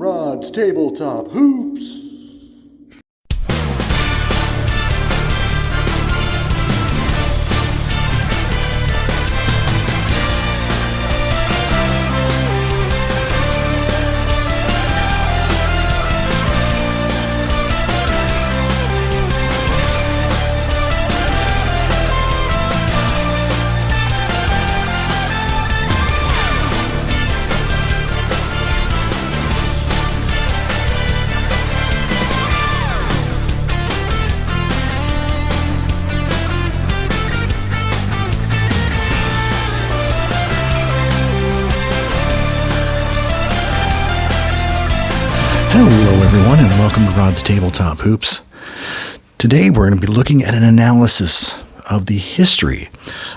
Rod's Tabletop Hoops. Hello everyone and welcome to Rod's Tabletop Hoops. Today we're going to be looking at an analysis of the history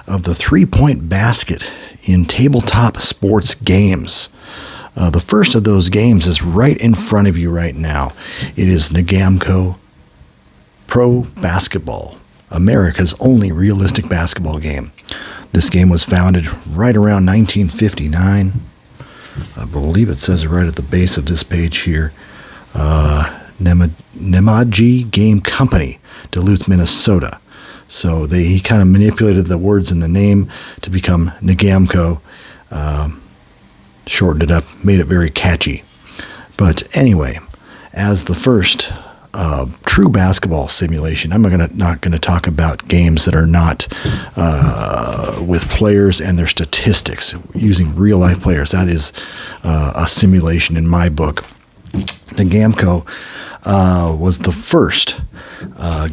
of the three-point basket in tabletop sports games. The first of those games is right in front of you right now. It is Tabletop Pro Basketball, America's only realistic basketball game. This game was founded right around 1959. I believe it says it right at the base of this page here. Nemaji Game Company, Duluth, Minnesota. So he kind of manipulated the words in the name to become Nagamco, shortened it up, made it very catchy. But anyway, as the first true basketball simulation, I'm not going to talk about games that are not with players and their statistics, using real life players. That is a simulation in my book. The Nagamco was the first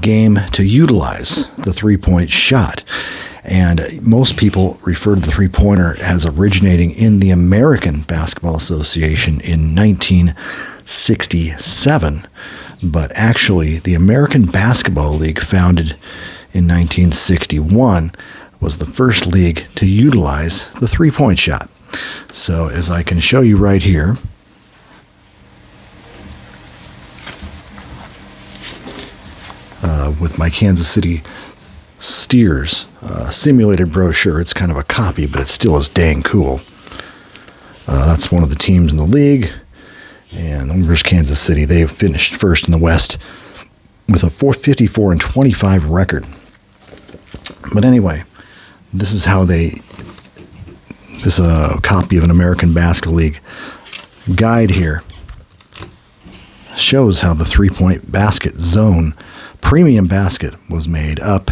game to utilize the three-point shot. And most people refer to the three-pointer as originating in the American Basketball Association in 1967. But actually, the American Basketball League, founded in 1961, was the first league to utilize the three-point shot. So as I can show you right here, with my Kansas City Steers simulated brochure. It's kind of a copy, but it still is dang cool. That's one of the teams in the league. And there's Kansas City. They finished first in the West with a 454-25 record. But anyway, this is how this is a copy of an American Basketball League guide here. Shows how the three-point basket zone premium basket was made up,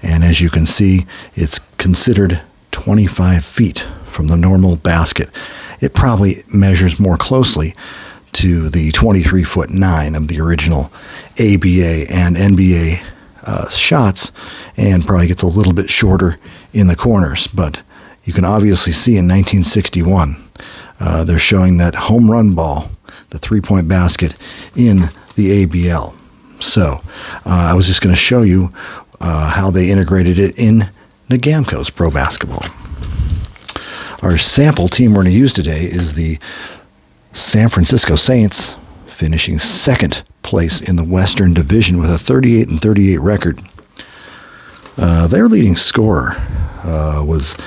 and as you can see, it's considered 25 feet from the normal basket. It probably measures more closely to the 23'9" of the original ABA and NBA shots, and probably gets a little bit shorter in the corners. But you can obviously see in 1961, they're showing that home run ball, the three-point basket in the ABL. So I was just going to show you how they integrated it in Nagamco's Pro Basketball. Our sample team we're going to use today is the San Francisco Saints, finishing second place in the Western Division with a 38-38 record. Their leading scorer was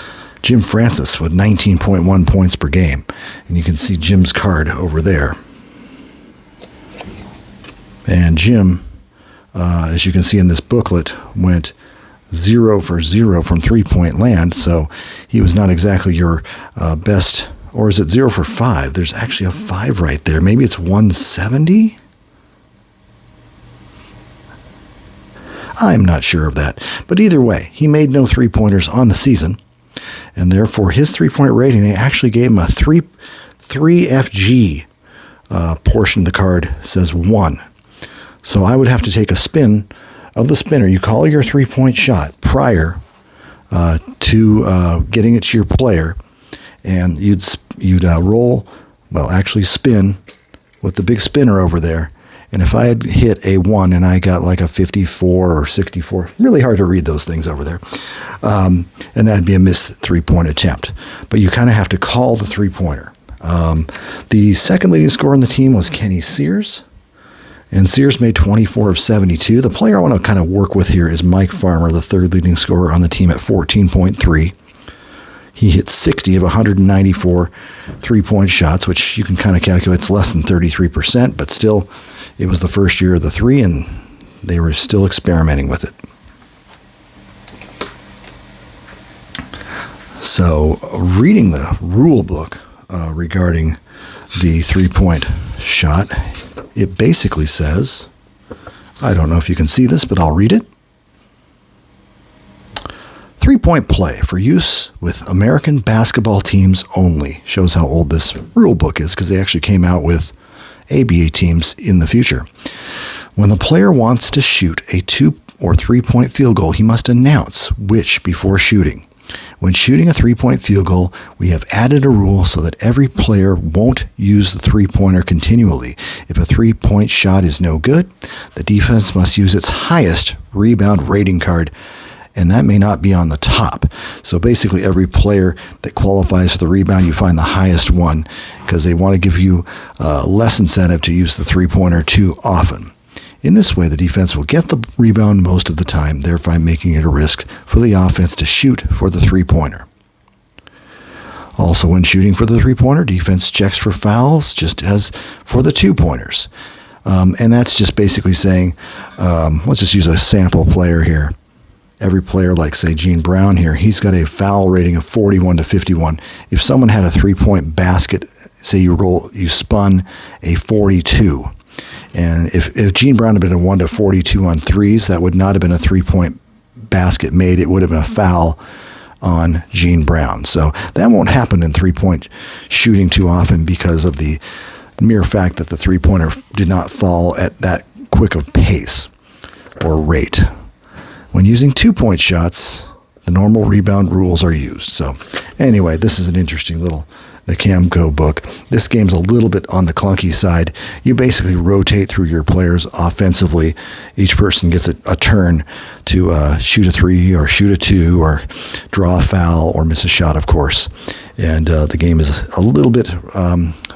Jim Francis with 19.1 points per game. And you can see Jim's card over there. And Jim, as you can see in this booklet, went 0 for 0 from three-point land, so he was not exactly your best. Or is it 0 for 5? There's actually a 5 right there. Maybe it's 170? I'm not sure of that. But either way, he made no three-pointers on the season, and therefore his three-point rating, they actually gave him a 3 FG portion of the card says 1. So I would have to take a spin of the spinner. You call your three-point shot prior to getting it to your player, and you'd roll, well, actually spin with the big spinner over there. And if I had hit a 1 and I got like a 54 or 64, really hard to read those things over there, and that'd be a missed three-point attempt. But you kind of have to call the three-pointer. The second leading scorer on the team was Kenny Sears. And Sears made 24 of 72. The player I want to kind of work with here is Mike Farmer, the third leading scorer on the team at 14.3. He hit 60 of 194 three-point shots, which you can kind of calculate it's less than 33%, but still, it was the first year of the three, and they were still experimenting with it. So, reading the rule book regarding the three-point shot, it basically says, I don't know if you can see this, but I'll read it. Three-point play for use with American basketball teams only. Shows how old this rule book is, because they actually came out with ABA teams in the future. When the player wants to shoot a 2 or 3-point field goal, he must announce which before shooting. When shooting a 3-point field goal, we have added a rule so that every player won't use the three-pointer continually. If a 3-point shot is no good, the defense must use its highest rebound rating card, and that may not be on the top. So basically, every player that qualifies for the rebound, you find the highest one, because they want to give you less incentive to use the three-pointer too often. In this way, the defense will get the rebound most of the time, thereby making it a risk for the offense to shoot for the three-pointer. Also, when shooting for the three-pointer, defense checks for fouls just as for the two-pointers. And that's just basically saying, let's just use a sample player here. Every player, like, say, Gene Brown here, he's got a foul rating of 41 to 51. If someone had a three-point basket, say you spun a 42, and if Gene Brown had been a 1 to 42 on threes, that would not have been a three-point basket made. It would have been a foul on Gene Brown. So that won't happen in three-point shooting too often, because of the mere fact that the three-pointer did not fall at that quick of pace or rate. When using 2-point shots, the normal rebound rules are used. So anyway, this is an interesting little Nakamko book. This game's a little bit on the clunky side. You basically rotate through your players offensively. Each person gets a turn to shoot a 3 or shoot a 2 or draw a foul or miss a shot, of course. And the game is a little bit,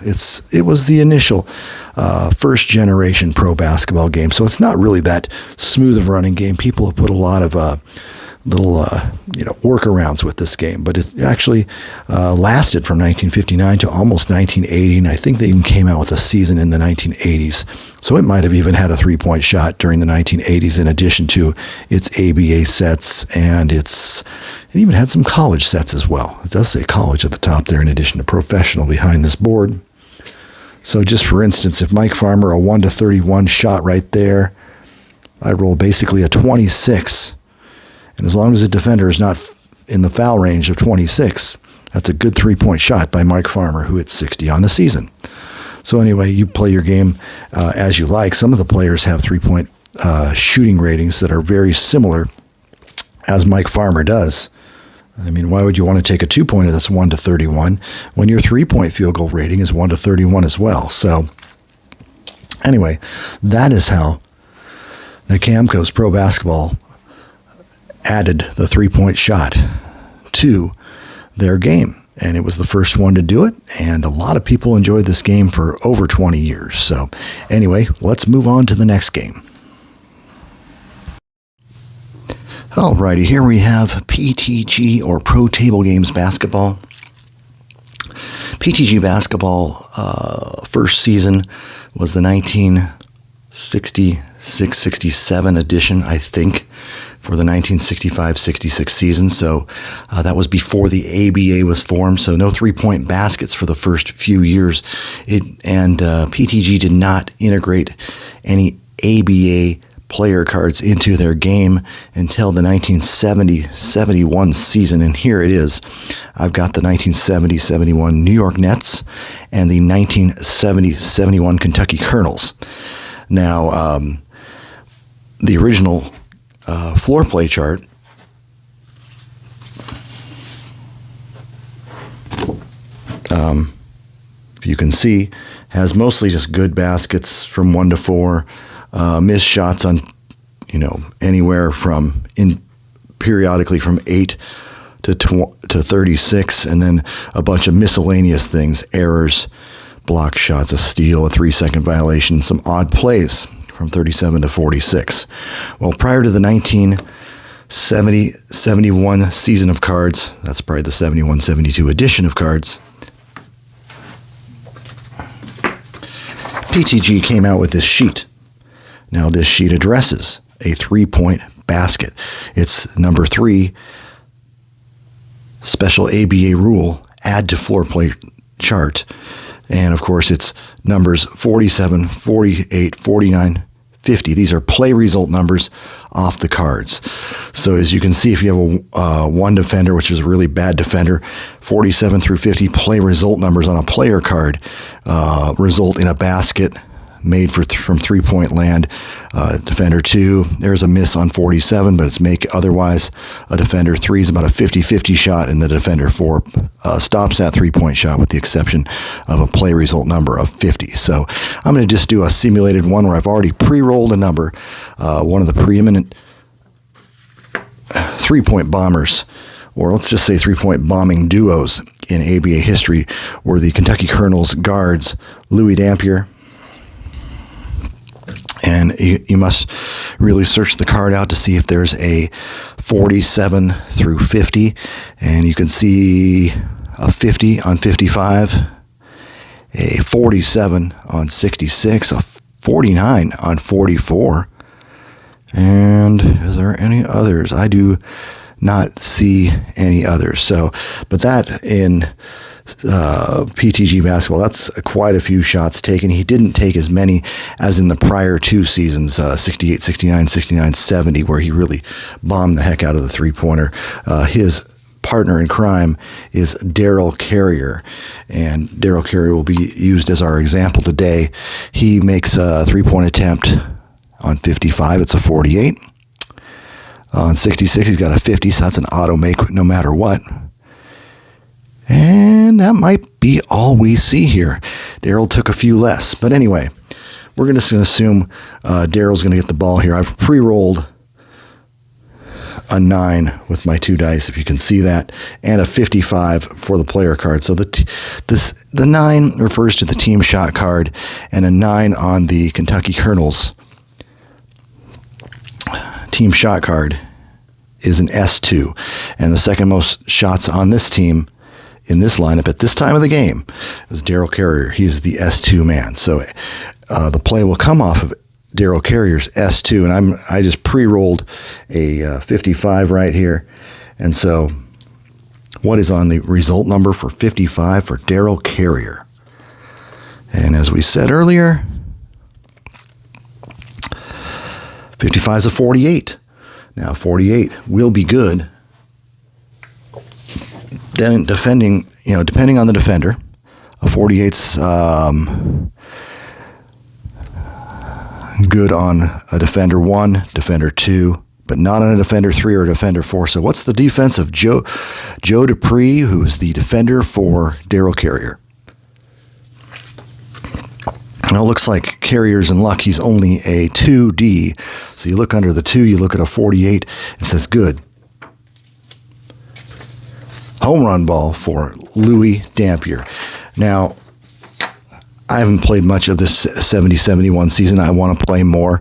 it was the initial first generation pro basketball game. So it's not really that smooth of a running game. People have put a lot of little workarounds with this game, but it actually lasted from 1959 to almost 1980, and I think they even came out with a season in the 1980s. So it might have even had a 3-point shot during the 1980s, in addition to its ABA sets, and it even had some college sets as well. It does say college at the top there, in addition to professional behind this board. So just for instance, if Mike Farmer, a 1 to 31 shot right there, I roll basically a 26. And as long as the defender is not in the foul range of 26, that's a good 3-point shot by Mike Farmer, who hit 60 on the season. So anyway, you play your game as you like. Some of the players have 3-point shooting ratings that are very similar as Mike Farmer does. I mean, why would you want to take a 2-pointer that's 1 to 31 when your 3-point field goal rating is 1 to 31 as well? So anyway, that is how Nakamko's Pro Basketball added the 3-point shot to their game. And it was the first one to do it, and a lot of people enjoyed this game for over 20 years. So anyway, let's move on to the next game. Alrighty, here we have PTG, or Pro Table Games Basketball. PTG Basketball first season was the 1966-67 edition, I think, for the 1965-66 season. So that was before the ABA was formed, so no 3-point baskets for the first few years. PTG did not integrate any ABA player cards into their game until the 1970-71 season, and here it is. I've got the 1970-71 New York Nets and the 1970-71 Kentucky Colonels. Now, the original floor play chart if you can see, has mostly just good baskets from 1 to 4, missed shots on anywhere from periodically from 8 to 36, and then a bunch of miscellaneous things: errors, block shots, a steal, a 3-second violation, some odd plays from 37 to 46. Well, prior to the 1970 71 season of cards. That's probably the 71-72 edition of cards. PTG came out with this sheet. Now this sheet addresses a 3-point basket. It's number 3, special ABA rule, add to floor play chart. And of course it's numbers 47, 48, 49, 50. These are play result numbers off the cards. So as you can see, if you have a one defender, which is a really bad defender, 47 through 50 play result numbers on a player card result in a basket made from 3-point land. Defender 2, there's a miss on 47, but it's make otherwise. A defender 3 is about a 50-50 shot, and the defender 4 stops that 3-point shot with the exception of a play result number of 50. So I'm going to just do a simulated one where I've already pre-rolled a number. One of the preeminent 3-point bombers, or let's just say 3-point bombing duos in ABA history, were the Kentucky Colonels guards Louis Dampier. And you must really search the card out to see if there's a 47 through 50. And you can see a 50 on 55, a 47 on 66, a 49 on 44. And is there any others? I do not see any others. So, but that in PTG Basketball, that's quite a few shots taken. He didn't take as many as in the prior 2 seasons, 68, 69, 69, 70, where he really bombed the heck out of the three-pointer. His partner in crime is Daryl Carrier, and Daryl Carrier will be used as our example today. He makes a 3-point attempt on 55. It's a 48. On 66, he's got a 50, so that's an auto make no matter what. And that might be all we see here. Daryl took a few less. But anyway, we're just going to assume Daryl's going to get the ball here. I've pre-rolled a 9 with my 2 dice, if you can see that, and a 55 for the player card. So the 9 refers to the team shot card, and a 9 on the Kentucky Colonels team shot card is an S2. And the second most shots on this team in this lineup at this time of the game is Daryl Carrier. He's the S2 man. So the play will come off of Daryl Carrier's S2, and I just pre-rolled a 55 right here. And so what is on the result number for 55 for Daryl Carrier? And as we said earlier, 55 is a 48. Now 48 will be good. Then depending on the defender, a 48's good on a defender 1, defender 2, but not on a defender 3 or a defender 4. So what's the defense of Joe Dupree, who's the defender for Daryl Carrier? Now it looks like Carrier's in luck. He's only a 2D. So you look under the 2, you look at a 48, it says good. Home run ball for Louis Dampier. Now, I haven't played much of this 70-71 season. I want to play more,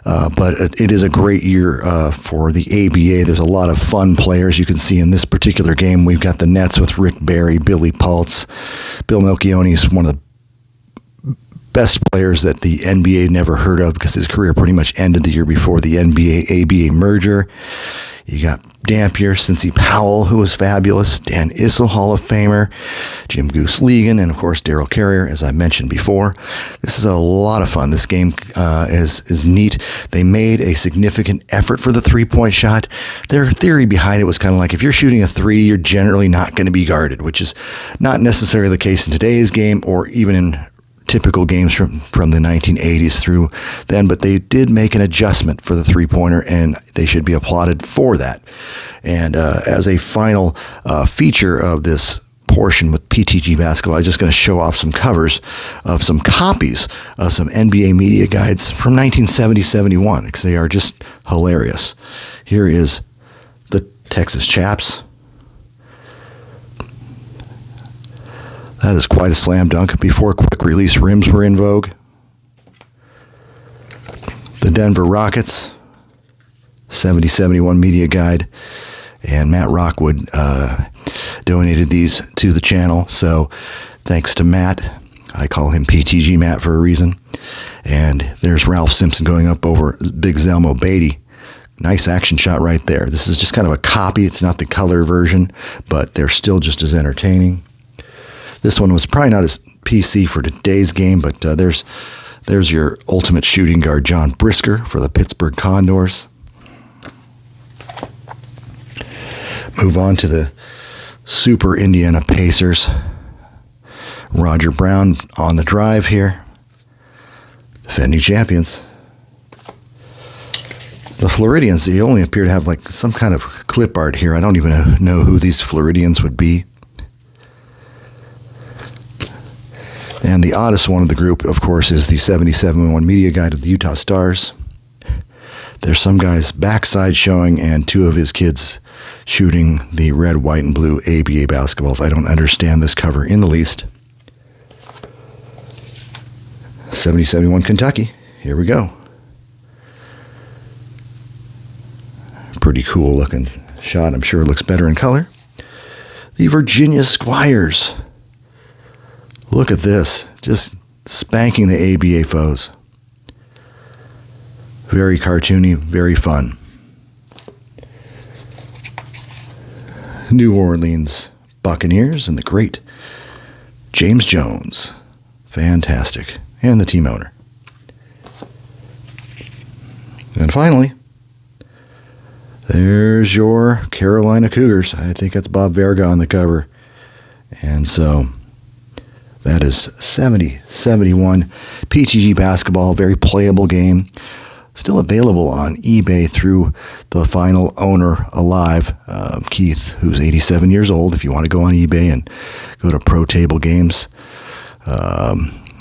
but it is a great year for the ABA. There's a lot of fun players. You can see in this particular game, we've got the Nets with Rick Barry, Billy Pultz. Bill Melchione is one of the best players that the NBA never heard of because his career pretty much ended the year before the NBA-ABA merger. You got Dampier, Cincy Powell, who was fabulous, Dan Issel, Hall of Famer, Jim Goose Ligon, and of course Daryl Carrier, as I mentioned before. This is a lot of fun. This game is neat. They made a significant effort for the 3-point shot. Their theory behind it was kind of like, if you're shooting a 3, you're generally not going to be guarded, which is not necessarily the case in today's game or even in typical games from the 1980s through then, but they did make an adjustment for the 3-pointer, and they should be applauded for that. And as a final feature of this portion with PTG Basketball, I'm just going to show off some covers of some copies of some NBA media guides from 1970-71, because they are just hilarious. Here is the Texas Chaps. That is quite a slam dunk. Before quick release rims were in vogue. The Denver Rockets. 7071 Media Guide, and Matt Rockwood donated these to the channel. So thanks to Matt. I call him PTG Matt for a reason. And there's Ralph Simpson going up over Big Zelmo Beatty. Nice action shot right there. This is just kind of a copy. It's not the color version, but they're still just as entertaining. This one was probably not as PC for today's game, but there's your ultimate shooting guard, John Brisker, for the Pittsburgh Condors. Move on to the Super Indiana Pacers. Roger Brown on the drive here. Defending champions. The Floridians, they only appear to have like some kind of clip art here. I don't even know who these Floridians would be. And the oddest one of the group, of course, is the 77-1 Media Guide of the Utah Stars. There's some guy's backside showing and two of his kids shooting the red, white, and blue ABA basketballs. I don't understand this cover in the least. 70-71 Kentucky. Here we go. Pretty cool looking shot. I'm sure it looks better in color. The Virginia Squires. Look at this. Just spanking the ABA foes. Very cartoony, very fun. New Orleans Buccaneers and the great James Jones. Fantastic. And the team owner. And finally, there's your Carolina Cougars. I think that's Bob Verga on the cover. And so that is 70-71 PTG Basketball. Very playable game. Still available on eBay through the final owner alive, Keith, who's 87 years old. If you want to go on eBay and go to Pro Table Games,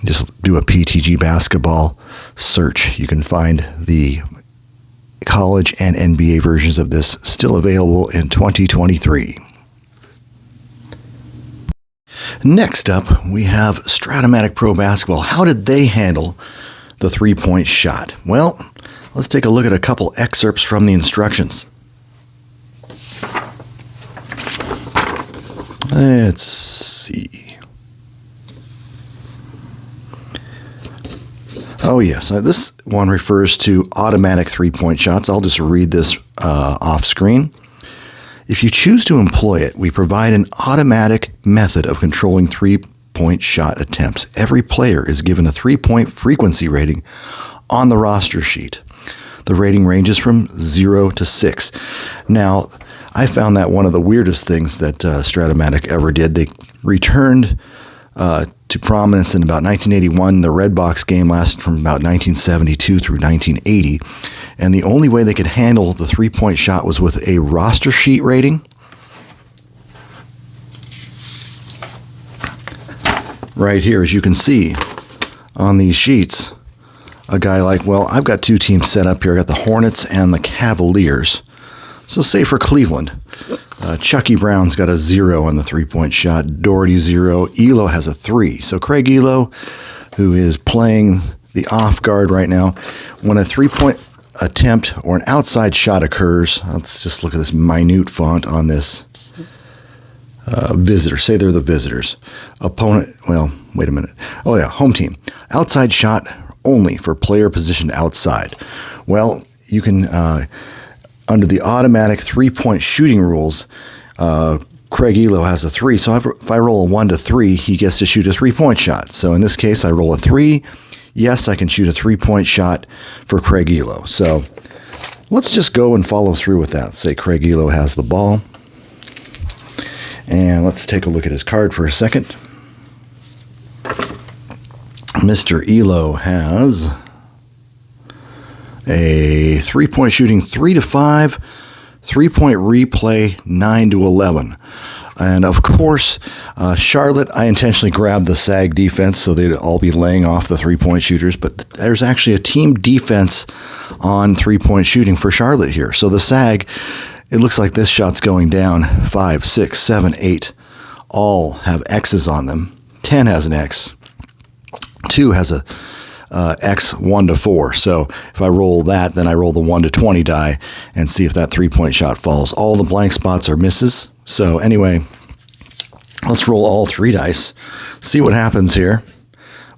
just do a PTG Basketball search. You can find the college and NBA versions of this still available in 2023. Next up, we have Stratomatic Pro Basketball. How did they handle the three-point shot? Well, let's take a look at a couple excerpts from the instructions. Let's see. Oh, yes. This one refers to automatic three-point shots. I'll just read this off screen. If you choose to employ it, we provide an automatic method of controlling three-point shot attempts. Every player is given a three-point frequency rating on the roster sheet. The rating ranges from 0 to 6. Now, I found that one of the weirdest things that Stratomatic ever did. They returned to prominence in about 1981. The Red Box game lasted from about 1972 through 1980. And the only way they could handle the three-point shot was with a roster sheet rating. Right here, as you can see on these sheets, a guy like, well, I've got two teams set up here. I got the Hornets and the Cavaliers. So say for Cleveland, Chucky Brown's got a 0 on the three-point shot. Doherty 0. Elo has a 3. So Craig Elo, who is playing the off guard right now, when a three-point attempt or an outside shot occurs, let's just look at this minute font on this visitor. Say they're the visitors. Opponent, well, wait a minute. Oh, yeah, home team. Outside shot only for player positioned outside. Well, you can... under the automatic three-point shooting rules, Craig Elo has a 3. So if I roll a 1 to 3, he gets to shoot a three-point shot. So in this case, I roll a 3. Yes, I can shoot a three-point shot for Craig Elo. So let's just go and follow through with that. Say Craig Elo has the ball. And let's take a look at his card for a second. Mr. Elo has a three-point shooting 3 to 5, three-point replay 9 to 11. And of course, Charlotte, I intentionally grabbed the SAG defense so they'd all be laying off the three-point shooters, but there's actually a team defense on three-point shooting for Charlotte here. So the SAG, it looks like this shot's going down. 5, 6, 7, 8 all have X's on them. 10 has an X. 2 has a X 1 to 4. So if I roll that, then I roll the 1 to 20 die and see if that 3-point shot falls. All the blank spots are misses. So anyway, let's roll all 3 dice, see what happens here.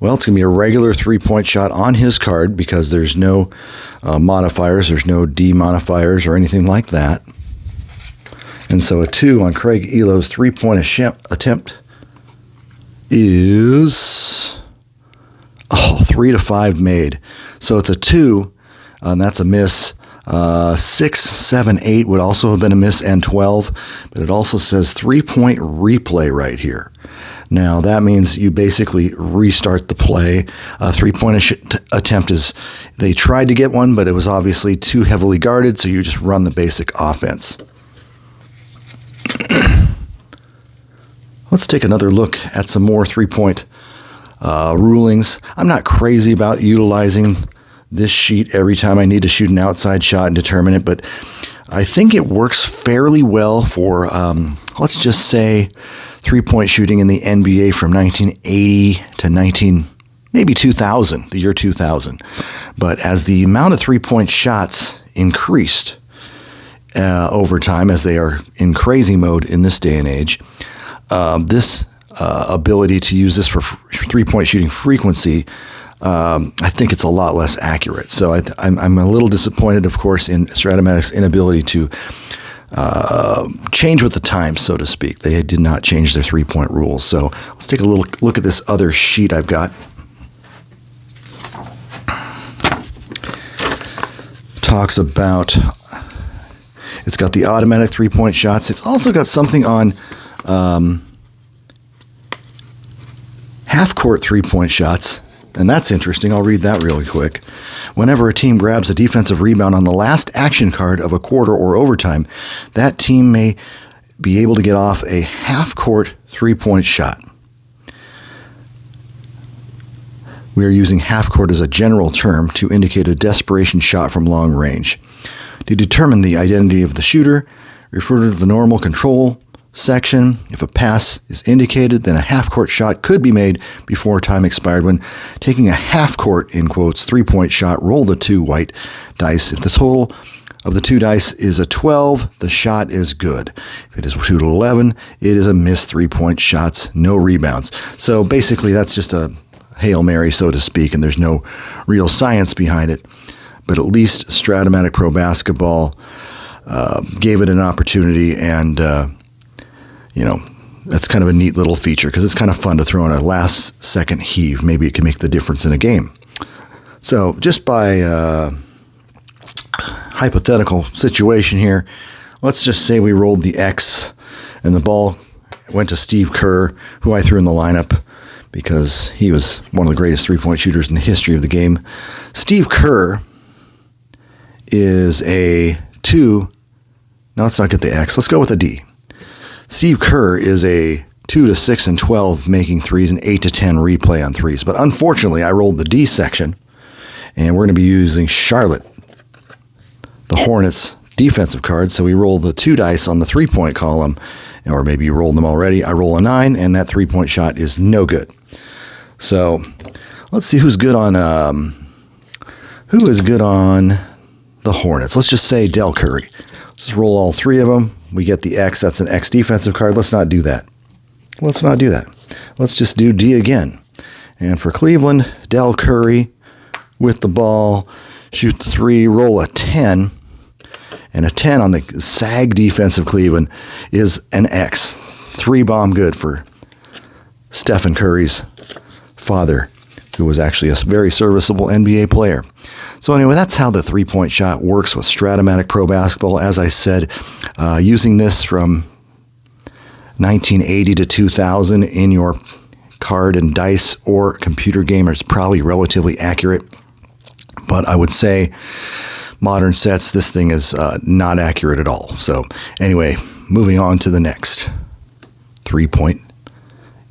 Well, it's going to be a regular 3-point shot on his card because there's no modifiers, there's no D modifiers or anything like that. And so a 2 on Craig Elo's 3-point attempt is 3 to 5 made. So it's a 2, and that's a miss. 6, 7, 8 would also have been a miss, and 12. But it also says 3-point replay right here. Now, that means you basically restart the play. A 3-point attempt is, they tried to get one, but it was obviously too heavily guarded, so you just run the basic offense. Let's take another look at some more 3-point rulings. I'm not crazy about utilizing this sheet every time I need to shoot an outside shot and determine it, but I think it works fairly well for, let's just say, 3-point shooting in the NBA from 1980 to maybe 2000, the year 2000. But as the amount of 3-point shots increased over time, as they are in crazy mode in this day and age, this ability to use this for 3-point shooting frequency, I think it's a lot less accurate. So I'm a little disappointed, of course, in Stratomatic's inability to change with the times, so to speak. They did not change their 3-point rules. So let's take a little look at this other sheet I've got. Talks about, it's got the automatic 3-point shots. It's also got something on half-court 3-point shots, and that's interesting. I'll read that really quick. Whenever a team grabs a defensive rebound on the last action card of a quarter or overtime, that team may be able to get off a half-court 3-point shot. We are using half-court as a general term to indicate a desperation shot from long range. To determine the identity of the shooter, refer to the normal control section. If a pass is indicated, then a half-court shot could be made before time expired. When taking a half-court, in quotes, 3-point shot, roll the 2 white dice. If the total of the 2 dice is a 12, the shot is good. If it is 2 to 11, it is a missed 3-point shots, no rebounds. So basically, that's just a Hail Mary, so to speak, and there's no real science behind it. But at least Stratomatic Pro Basketball gave it an opportunity, and that's kind of a neat little feature because it's kind of fun to throw in a last-second heave. Maybe it can make the difference in a game. So just by hypothetical situation here, let's just say we rolled the X and the ball went to Steve Kerr, who I threw in the lineup because he was one of the greatest 3-point shooters in the history of the game. Steve Kerr is a 2. No, let's not get the X. Let's go with a D. Steve Kerr is a 2 to 6 and 12 making threes and 8 to 10 replay on threes. But unfortunately, I rolled the D section, and we're going to be using Charlotte, the Hornets defensive card. So we roll the 2 dice on the 3-point column, or maybe you rolled them already. I roll a 9, and that 3-point shot is no good. So let's see who's good on who is good on the Hornets. Let's just say Del Curry. Let's just roll all 3 of them. We get the X. That's an X defensive card. Let's not do that. Let's not do that. Let's just do D again. And for Cleveland, Del Curry with the ball, shoot the 3, roll a 10. And a 10 on the SAG defensive Cleveland is an X. 3-bomb good for Stephen Curry's father, who was actually a very serviceable NBA player. So anyway, that's how the 3-point shot works with Stratomatic Pro Basketball. As I said, using this from 1980 to 2000 in your card and dice or computer game is probably relatively accurate. But I would say modern sets, this thing is not accurate at all. So anyway, moving on to the next 3-point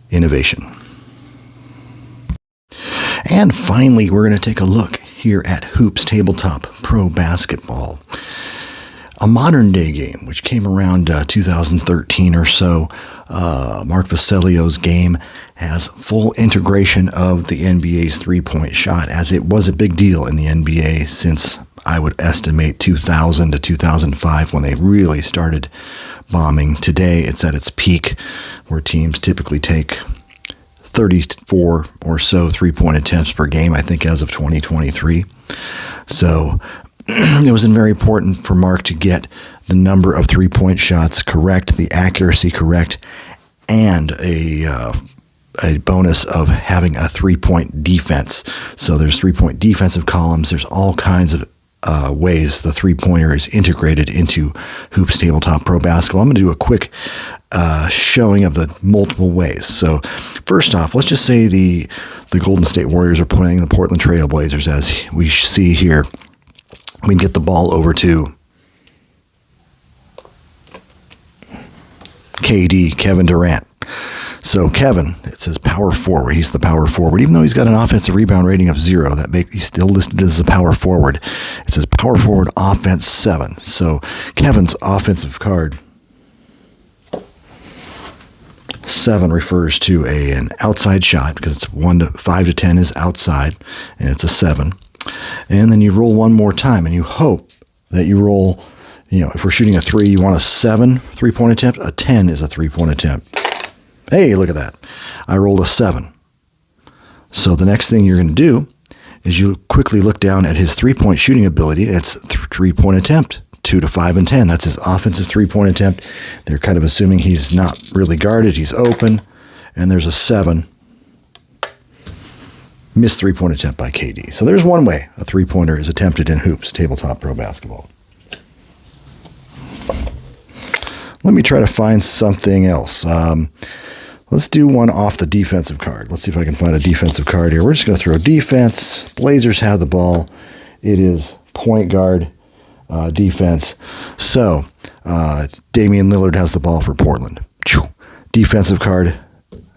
innovation. And finally, we're going to take a look here at Hoops Tabletop Pro Basketball, a modern day game which came around 2013 or so. Mark Vasilio's game has full integration of the NBA's three-point shot, as it was a big deal in the NBA since I would estimate 2000 to 2005 when they really started bombing. Today, it's at its peak, where teams typically take 34 or so three-point attempts per game, I think, as of 2023. So it was very important for Mark to get the number of three-point shots correct, the accuracy correct, and a bonus of having a three-point defense. So there's three-point defensive columns. There's all kinds of ways the three-pointer is integrated into Hoops Tabletop Pro Basketball. I'm going to do a quick showing of the multiple ways. So first off, let's just say the Golden State Warriors are playing the Portland Trail Blazers, as we see here. We can get the ball over to KD, Kevin Durant. So Kevin, it says power forward. He's the power forward. Even though he's got an offensive rebound rating of 0, he's still listed as a power forward. It says power forward, offense 7. So Kevin's offensive card 7 refers to an outside shot, because it's 5 to 10 is outside, and it's a 7. And then you roll one more time, and you hope that you roll, if we're shooting a 3, you want a 7 three-point attempt. A 10 is a three-point attempt. Hey, look at that. I rolled a 7. So the next thing you're going to do is you quickly look down at his three-point shooting ability. It's three-point attempt, 2 to 5 and 10. That's his offensive three-point attempt. They're kind of assuming he's not really guarded. He's open. And there's a 7. Missed three-point attempt by KD. So there's one way a three-pointer is attempted in Hoops Tabletop Pro Basketball. Let me try to find something else. Let's do one off the defensive card. Let's see if I can find a defensive card here. We're just going to throw defense. Blazers have the ball. It is point guard defense. So Damian Lillard has the ball for Portland. Defensive card,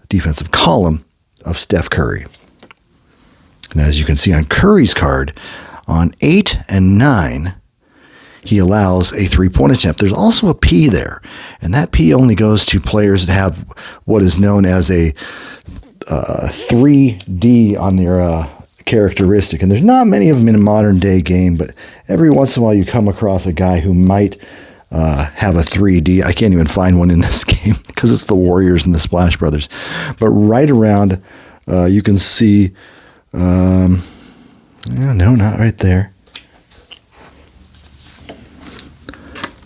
defensive column of Steph Curry. And as you can see on Curry's card, on 8 and 9, he allows a three-point attempt. There's also a P there, and that P only goes to players that have what is known as a 3D on their characteristic. And there's not many of them in a modern-day game, but every once in a while you come across a guy who might have a 3D. I can't even find one in this game because it's the Warriors and the Splash Brothers. But right around, you can see, no, not right there.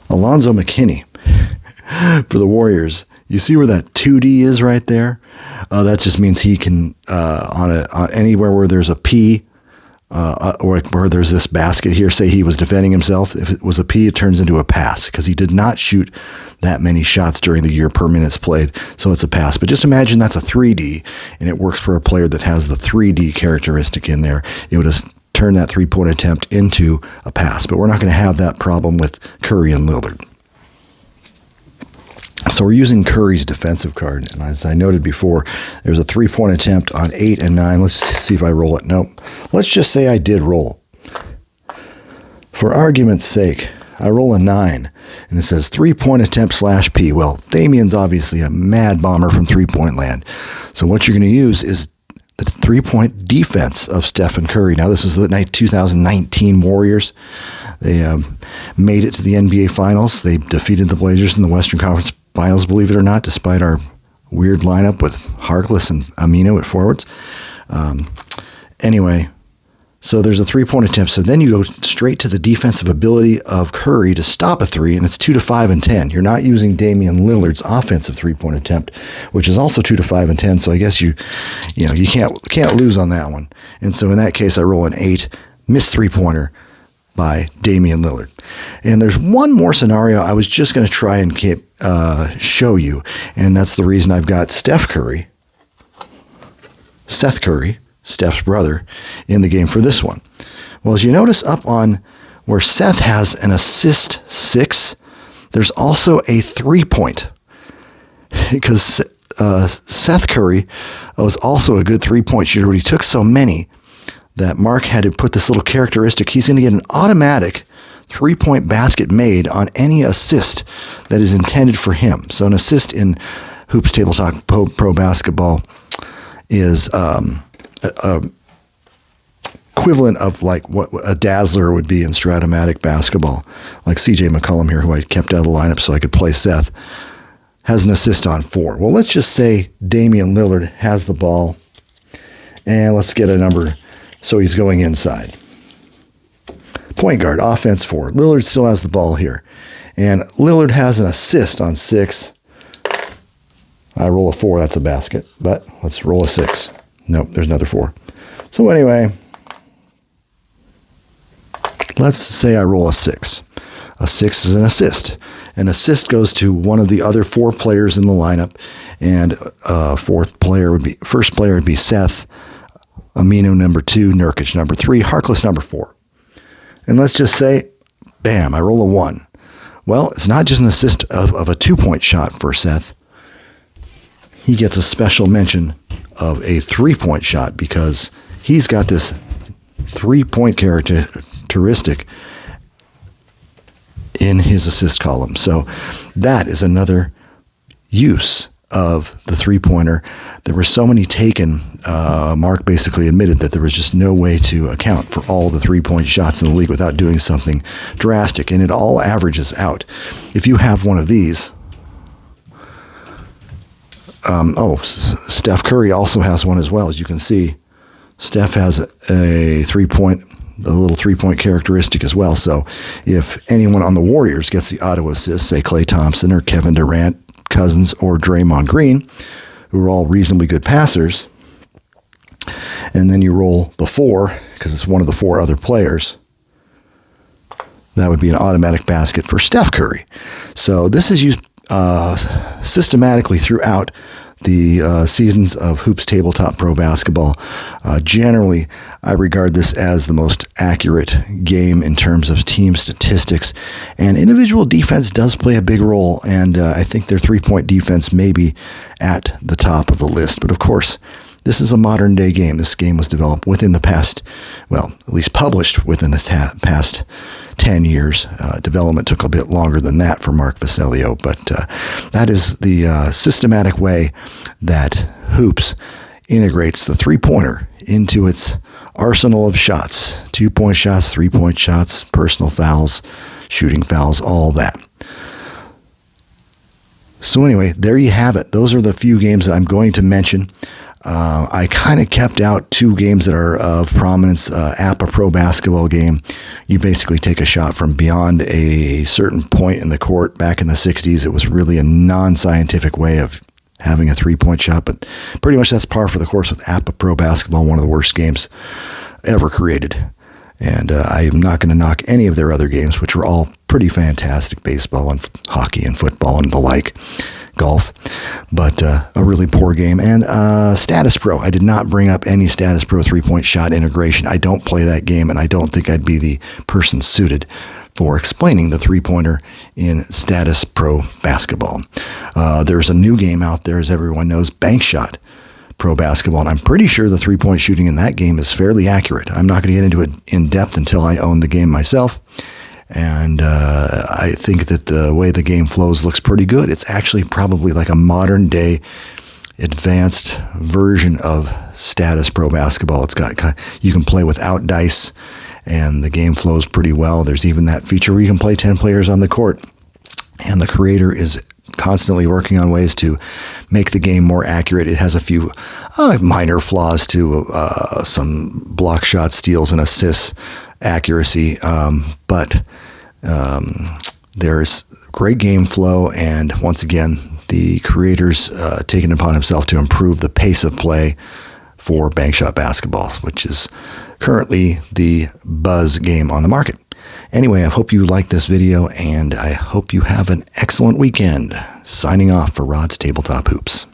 Alonzo McKinney for the Warriors. You see where that 2D is right there? That just means he can, on anywhere where there's a P, or where there's this basket here, say he was defending himself. If it was a P, it turns into a pass, because he did not shoot that many shots during the year per minutes played, so it's a pass. But just imagine that's a 3D, and it works for a player that has the 3D characteristic in there. It would just turn that three-point attempt into a pass. But we're not going to have that problem with Curry and Lillard. So we're using Curry's defensive card. And as I noted before, there's a three-point attempt on 8 and 9. Let's see if I roll it. Nope. Let's just say I did roll. For argument's sake, I roll a 9. And it says three-point attempt /P. Well, Damian's obviously a mad bomber from three-point land. So what you're going to use is the three-point defense of Stephen Curry. Now, this is the 2019 Warriors. They made it to the NBA Finals. They defeated the Blazers in the Western Conference Finals, believe it or not, despite our weird lineup with Harkless and Amino at forwards. Anyway, so there's a three-point attempt. So then you go straight to the defensive ability of Curry to stop a 3, and it's 2 to 5 and 10. You're not using Damian Lillard's offensive three-point attempt, which is also 2 to 5 and 10. So I guess you can't lose on that one. And so in that case, I roll an 8, missed three-pointer by Damian Lillard. And there's one more scenario I was just going to try and show you, and that's the reason I've got Seth Curry, Steph's brother, in the game for this one. Well, as you notice up on where Seth has an assist 6, there's also a 3-point, because Seth Curry was also a good 3-point shooter, but he took so many that Mark had to put this little characteristic. He's going to get an automatic 3-point basket made on any assist that is intended for him. So an assist in Hoops Tabletop Pro Basketball is equivalent of like what a dazzler would be in Stratomatic Basketball. Like CJ McCollum here, who I kept out of the lineup so I could play Seth, has an assist on 4. Well, let's just say Damian Lillard has the ball, and let's get a number. So he's going inside. Point guard, offense 4. Lillard still has the ball here. And Lillard has an assist on 6. I roll a 4, that's a basket. But let's roll a 6. Nope, there's another 4. So anyway, let's say I roll a 6. A 6 is an assist. An assist goes to one of the other 4 players in the lineup. And first player would be Seth, Aminu number 2, Nurkic number 3, Harkless number 4. And let's just say, bam, I roll a 1. Well, it's not just an assist of a 2-point shot for Seth. He gets a special mention of a 3-point shot because he's got this 3-point characteristic in his assist column. So that is another use of the 3-pointer. There were so many taken. Mark basically admitted that there was just no way to account for all the 3-point shots in the league without doing something drastic, and it all averages out. If you have one of these, Steph Curry also has one as well. As you can see, Steph has a little 3-point characteristic as well. So if anyone on the Warriors gets the auto assist, say Klay Thompson or Kevin Durant, Cousins, or Draymond Green, who are all reasonably good passers, and then you roll the 4 because it's one of the 4 other players, that would be an automatic basket for Steph Curry. So this is used systematically throughout the seasons of Hoops Tabletop Pro Basketball. Generally, I regard this as the most accurate game in terms of team statistics, and individual defense does play a big role, and I think their 3-point defense may be at the top of the list. But of course, this is a modern day game. This game was developed within the past, well, at least published within the past 10 years. Development took a bit longer than that for Mark Vasilio, but that is the systematic way that Hoops integrates the 3-pointer into its arsenal of shots. 2-point shots, 3-point shots, personal fouls, shooting fouls, all that. So anyway, there you have it. Those are the few games that I'm going to mention. I kind of kept out 2 games that are of prominence. APA Pro Basketball game, you basically take a shot from beyond a certain point in the court. Back in the 60s, it was really a non-scientific way of having a 3-point shot, but pretty much that's par for the course with APA Pro Basketball, one of the worst games ever created. And I am not going to knock any of their other games, which were all pretty fantastic, baseball and hockey and football and the like. Golf, but a really poor game. And Status Pro, I did not bring up any Status Pro 3-point shot integration. I don't play that game, and I don't think I'd be the person suited for explaining the 3-pointer in Status Pro Basketball. There's a new game out there, as everyone knows, Bank Shot Pro Basketball, and I'm pretty sure the 3-point shooting in that game is fairly accurate. I'm not going to get into it in depth until I own the game myself. And I think that the way the game flows looks pretty good. It's actually probably like a modern day advanced version of Status Pro Basketball. It's got, you can play without dice, and the game flows pretty well. There's even that feature where you can play 10 players on the court, and the creator is constantly working on ways to make the game more accurate. It has a few minor flaws to some block shot steals and assists accuracy, but there's great game flow, and once again, the creator's taken it upon himself to improve the pace of play for Bank Shot Basketball, which is currently the buzz game on the market. Anyway, I hope you like this video, and I hope you have an excellent weekend. Signing off for Rod's Tabletop Hoops.